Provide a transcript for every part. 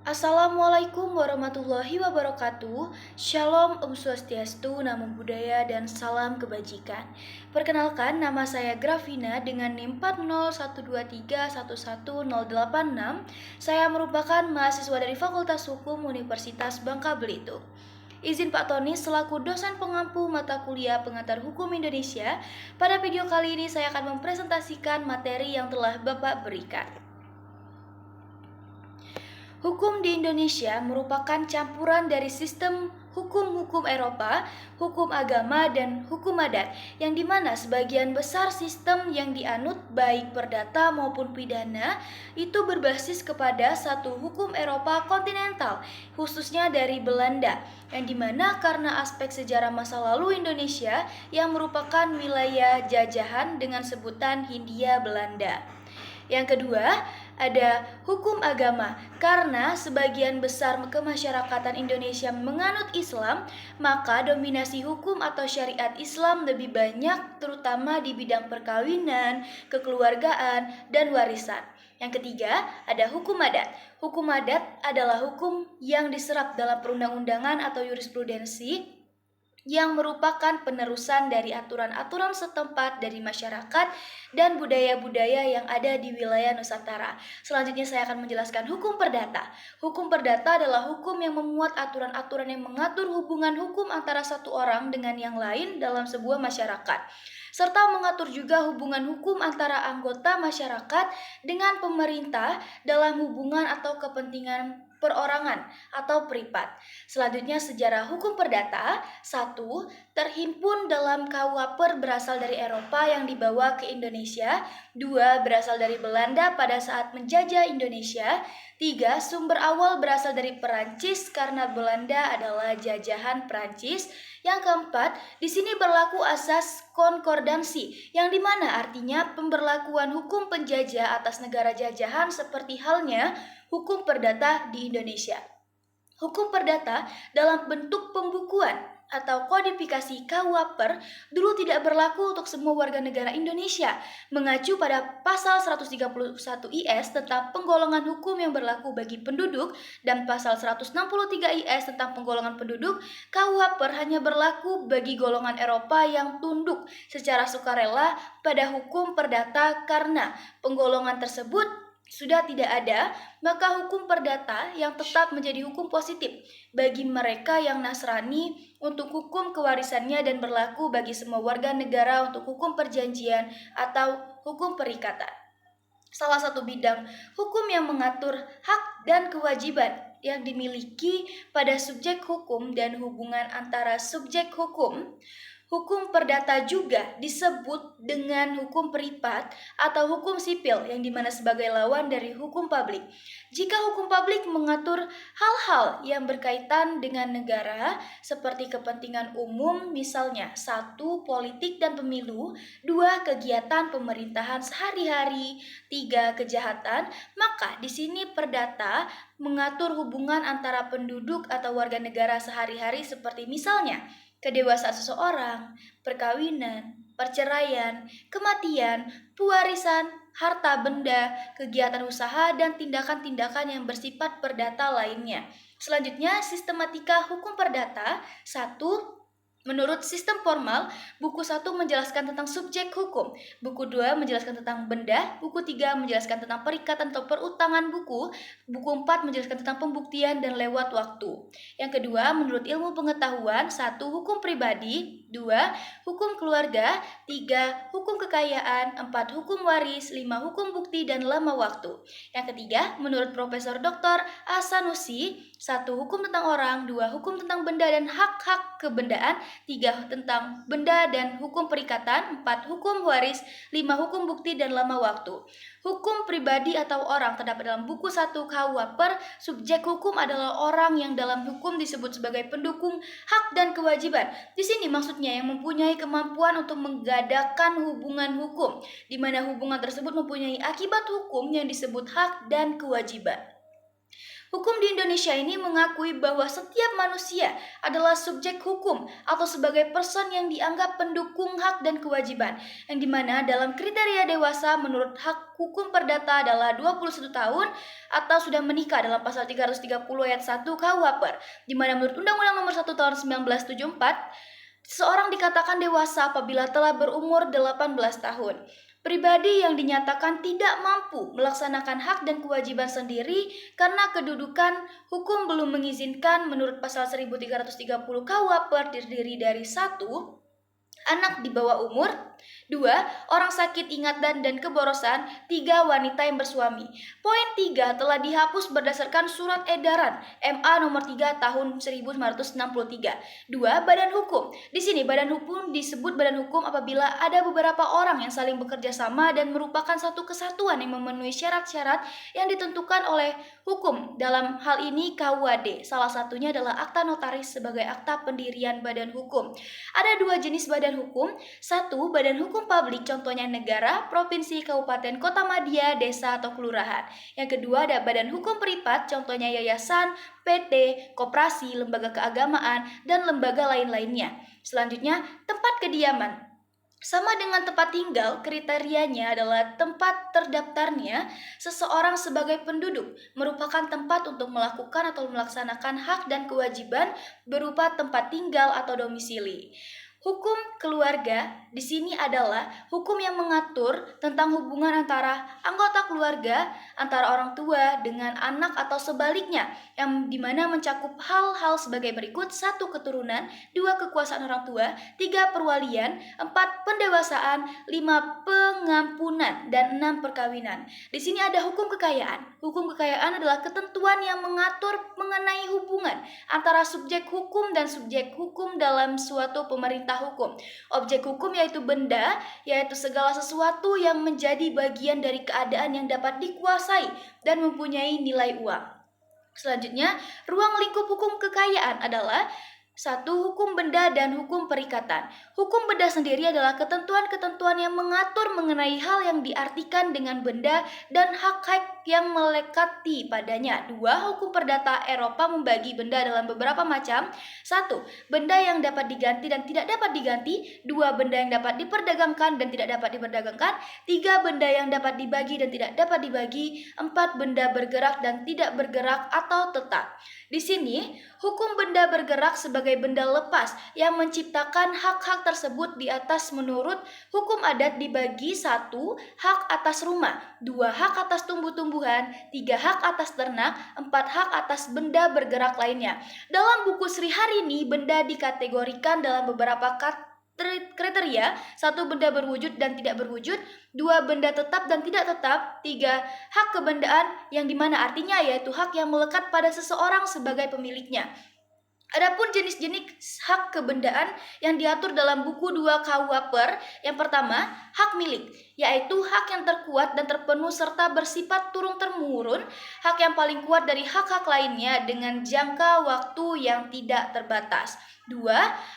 Assalamualaikum warahmatullahi wabarakatuh. Shalom, Om Swastiastu, Namo Buddhaya, dan salam kebajikan. Perkenalkan, nama saya Grafina dengan NIM 40123111086. Saya merupakan mahasiswa dari Fakultas Hukum Universitas Bangka Belitung. Izin Pak Tony selaku dosen pengampu mata kuliah Pengantar Hukum Indonesia. Pada video kali ini saya akan mempresentasikan materi yang telah Bapak berikan. Hukum di Indonesia merupakan campuran dari sistem hukum-hukum Eropa, hukum agama, dan hukum adat, yang dimana sebagian besar sistem yang dianut baik perdata maupun pidana itu berbasis kepada satu hukum Eropa kontinental, khususnya dari Belanda, yang dimana karena aspek sejarah masa lalu Indonesia yang merupakan wilayah jajahan dengan sebutan Hindia Belanda. Yang kedua, ada hukum agama. Karena sebagian besar kemasyarakatan Indonesia menganut Islam, maka dominasi hukum atau syariat Islam lebih banyak, terutama di bidang perkawinan, kekeluargaan, dan warisan. Yang ketiga, ada hukum adat. Hukum adat adalah hukum yang diserap dalam perundang-undangan atau jurisprudensi yang merupakan penerusan dari aturan-aturan setempat dari masyarakat dan budaya-budaya yang ada di wilayah Nusantara. Selanjutnya saya akan menjelaskan hukum perdata. Hukum perdata adalah hukum yang memuat aturan-aturan yang mengatur hubungan hukum antara satu orang dengan yang lain dalam sebuah masyarakat, serta mengatur juga hubungan hukum antara anggota masyarakat dengan pemerintah dalam hubungan atau kepentingan perorangan atau privat. Selanjutnya sejarah hukum perdata. 1. Terhimpun dalam KUHP berasal dari Eropa yang dibawa ke Indonesia. 2. Berasal dari Belanda pada saat menjajah Indonesia. 3. Sumber awal berasal dari Perancis karena Belanda adalah jajahan Perancis. Yang keempat, di sini berlaku asas konkordansi, yang dimana artinya pemberlakuan hukum penjajah atas negara jajahan seperti halnya hukum perdata di Indonesia. Hukum perdata dalam bentuk pembukuan atau kodifikasi KUHP dulu tidak berlaku untuk semua warga negara Indonesia, mengacu pada pasal 131 IS tentang penggolongan hukum yang berlaku bagi penduduk dan pasal 163 IS tentang penggolongan penduduk. KUHP hanya berlaku bagi golongan Eropa yang tunduk secara sukarela pada hukum perdata. Karena penggolongan tersebut sudah tidak ada, maka hukum perdata yang tetap menjadi hukum positif bagi mereka yang Nasrani untuk hukum kewarisannya dan berlaku bagi semua warga negara untuk hukum perjanjian atau hukum perikatan. Salah satu bidang hukum yang mengatur hak dan kewajiban yang dimiliki pada subjek hukum dan hubungan antara subjek hukum. Hukum perdata juga disebut dengan hukum privat atau hukum sipil, yang dimana sebagai lawan dari hukum publik. Jika hukum publik mengatur hal-hal yang berkaitan dengan negara seperti kepentingan umum, misalnya 1. Politik dan pemilu, 2. Kegiatan pemerintahan sehari-hari, 3. Kejahatan, maka di sini perdata mengatur hubungan antara penduduk atau warga negara sehari-hari seperti misalnya kedewasaan seseorang, perkawinan, perceraian, kematian, pewarisan, harta benda, kegiatan usaha, dan tindakan-tindakan yang bersifat perdata lainnya. Selanjutnya, sistematika hukum perdata. 1. Menurut sistem formal, buku 1 menjelaskan tentang subjek hukum, buku 2 menjelaskan tentang benda, buku 3 menjelaskan tentang perikatan atau perutangan buku 4 menjelaskan tentang pembuktian dan lewat waktu. Yang kedua, menurut ilmu pengetahuan, 1. Hukum pribadi, 2. Hukum keluarga, 3. Hukum kekayaan, 4. Hukum waris, 5. Hukum bukti dan lama waktu. Yang ketiga, menurut Profesor Dr. Asanusi, 1. Hukum tentang orang, 2. Hukum tentang benda dan hak-hak kebendaan, 3. Tentang benda dan hukum perikatan, 4. Hukum waris, 5. Hukum bukti dan lama waktu. Hukum pribadi atau orang terdapat dalam buku 1 KUHP. Subjek hukum adalah orang yang dalam hukum disebut sebagai pendukung hak dan kewajiban. Di sini maksudnya yang mempunyai kemampuan untuk menggadakkan hubungan hukum, di mana hubungan tersebut mempunyai akibat hukum yang disebut hak dan kewajiban. Hukum di Indonesia ini mengakui bahwa setiap manusia adalah subjek hukum atau sebagai person yang dianggap pendukung hak dan kewajiban, yang dimana dalam kriteria dewasa menurut hak hukum perdata adalah 21 tahun atau sudah menikah dalam pasal 330 ayat 1 KUHP, dimana menurut Undang-Undang Nomor 1 Tahun 1974, seorang dikatakan dewasa apabila telah berumur 18 tahun. Pribadi yang dinyatakan tidak mampu melaksanakan hak dan kewajiban sendiri karena kedudukan hukum belum mengizinkan menurut pasal 1330 KUHP terdiri dari 1. Anak di bawah umur, 2. Orang sakit ingatan dan keborosan, 3. Wanita yang bersuami. Poin 3 telah dihapus berdasarkan surat edaran MA nomor 3 tahun 1963. 2. Badan hukum. Di sini badan hukum disebut badan hukum apabila ada beberapa orang yang saling bekerja sama dan merupakan satu kesatuan yang memenuhi syarat-syarat yang ditentukan oleh hukum. Dalam hal ini KUHD. Salah satunya adalah akta notaris sebagai akta pendirian badan hukum. Ada 2 jenis badan hukum. 1. Badan hukum publik, contohnya negara, provinsi, kabupaten, kota madya, desa, atau kelurahan. Yang kedua ada badan hukum privat, contohnya yayasan, PT, koperasi, lembaga keagamaan, dan lembaga lain-lainnya. Selanjutnya, tempat kediaman. Sama dengan tempat tinggal, kriterianya adalah tempat terdaftarnya seseorang sebagai penduduk, merupakan tempat untuk melakukan atau melaksanakan hak dan kewajiban berupa tempat tinggal atau domisili. Hukum keluarga di sini adalah hukum yang mengatur tentang hubungan antara anggota keluarga, antara orang tua dengan anak atau sebaliknya, yang dimana mencakup hal-hal sebagai berikut: 1. Keturunan, 2. Kekuasaan orang tua, 3. Perwalian, 4. Pendewasaan, 5. Pengampunan, dan 6. Perkawinan. Di sini ada hukum kekayaan. Hukum kekayaan adalah ketentuan yang mengatur mengenai hubungan antara subjek hukum dan subjek hukum dalam suatu pemerintah hukum. Objek hukum yaitu benda, yaitu segala sesuatu yang menjadi bagian dari keadaan yang dapat dikuasai dan mempunyai nilai uang. Selanjutnya, ruang lingkup hukum kekayaan adalah 1. Hukum benda dan hukum perikatan. Hukum benda sendiri adalah ketentuan-ketentuan yang mengatur mengenai hal yang diartikan dengan benda dan hak-hak yang melekati padanya. 2. Hukum perdata Eropa membagi benda dalam beberapa macam. 1. Benda yang dapat diganti dan tidak dapat diganti. 2. Benda yang dapat diperdagangkan dan tidak dapat diperdagangkan. 3. Benda yang dapat dibagi dan tidak dapat dibagi. 4. Benda bergerak dan tidak bergerak atau tetap. Di sini, hukum benda bergerak sebagai benda lepas yang menciptakan hak-hak tersebut di atas menurut hukum adat dibagi: 1. Hak atas rumah, 2. Hak atas tumbuh-tumbuhan, 3. Hak atas ternak, 4. Hak atas benda bergerak lainnya. Dalam buku Sri Harini, benda dikategorikan dalam beberapa kriteria: 1. Benda berwujud dan tidak berwujud, 2. Benda tetap dan tidak tetap, 3. Hak kebendaan, yang dimana artinya yaitu hak yang melekat pada seseorang sebagai pemiliknya. Adapun jenis-jenis hak kebendaan yang diatur dalam buku 2 KUHP, yang pertama, hak milik, yaitu hak yang terkuat dan terpenuh serta bersifat turun-temurun, hak yang paling kuat dari hak-hak lainnya dengan jangka waktu yang tidak terbatas. 2.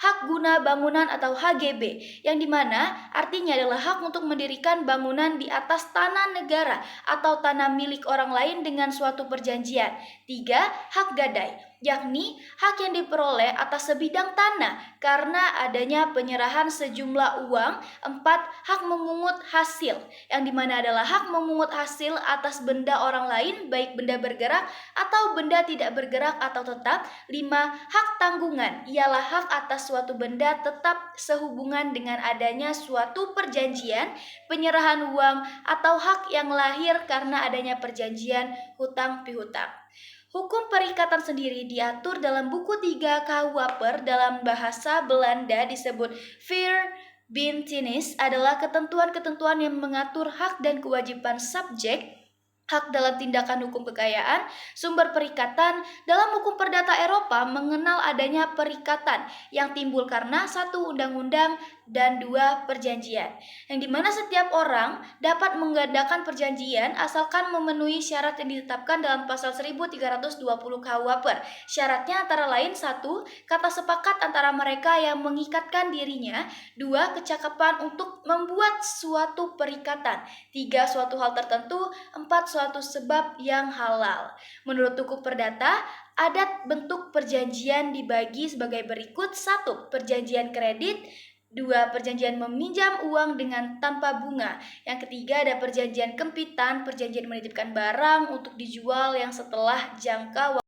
Hak guna bangunan atau HGB, yang dimana artinya adalah hak untuk mendirikan bangunan di atas tanah negara atau tanah milik orang lain dengan suatu perjanjian. 3. Hak gadai, yakni hak yang diperoleh atas sebidang tanah karena adanya penyerahan sejumlah uang. 4. Hak memungut hasil, yang dimana adalah hak memungut hasil atas benda orang lain, baik benda bergerak atau benda tidak bergerak atau tetap. 5. Hak tanggungan, ialah hak atas suatu benda tetap sehubungan dengan adanya suatu perjanjian, penyerahan uang, atau hak yang lahir karena adanya perjanjian hutang pihutang. Hukum perikatan sendiri diatur dalam buku 3 KUHP, dalam bahasa Belanda disebut verbintenis, adalah ketentuan-ketentuan yang mengatur hak dan kewajiban subjek hak dalam tindakan hukum kekayaan. Sumber perikatan dalam hukum perdata Eropa mengenal adanya perikatan yang timbul karena 1. Undang-undang dan 2 perjanjian, yang dimana setiap orang dapat mengadakan perjanjian asalkan memenuhi syarat yang ditetapkan dalam pasal 1320 KUHP. Syaratnya antara lain: 1. Kata sepakat antara mereka yang mengikatkan dirinya. 2. Kecakapan untuk membuat suatu perikatan. 3. Suatu hal tertentu. 4. Suatu sebab yang halal. Menurut hukum perdata, adat bentuk perjanjian dibagi sebagai berikut. 1. Perjanjian kredit. 2. Perjanjian meminjam uang dengan tanpa bunga. Yang ketiga ada perjanjian kempitan, perjanjian menitipkan barang untuk dijual yang setelah jangka